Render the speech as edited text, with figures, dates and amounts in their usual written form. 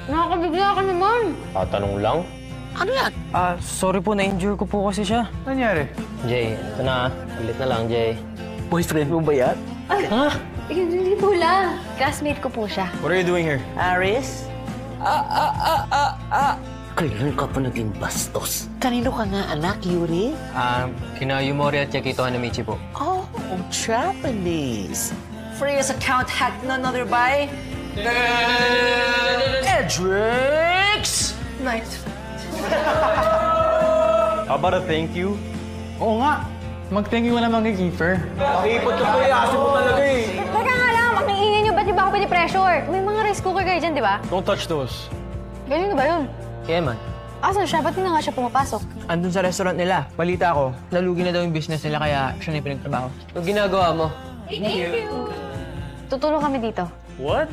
Nakakabigla ka naman. Tatanong lang. Ano yan? Sorry po, na-injure ko po kasi siya. Nangyari? Jay, ito na. Ulit na lang, Jay. Boyfriend mo ba yan? Hindi po lang. Classmate ko po siya. What are you doing here? Aris? Kailan ka pa naging bastos? Kanino ka nga, anak, Yuri? Kina Yumori at Yakito Hanamichi po. Oh, Japanese. Freya's account hacked none other by... Edrix! Nice. How about a thank you? Oo nga. Mag-thank you ka naman kay Kiefer. Pakipot ka pa eh. Asin mo talaga eh. Teka nga lang, wag nang ingay niyo. Ba't di ba ako pinipressure? May mga rice cooker kayo dyan, di ba? Don't touch those. Galing na ba yun? Kaya man. Asan siya? Ba't di na nga siya pumapasok? Andun sa restaurant nila. Balita ko, nalugi na daw yung business nila kaya siya na yung pinagtrabaho. Ano ginagawa mo? Tutulong kami dito. What?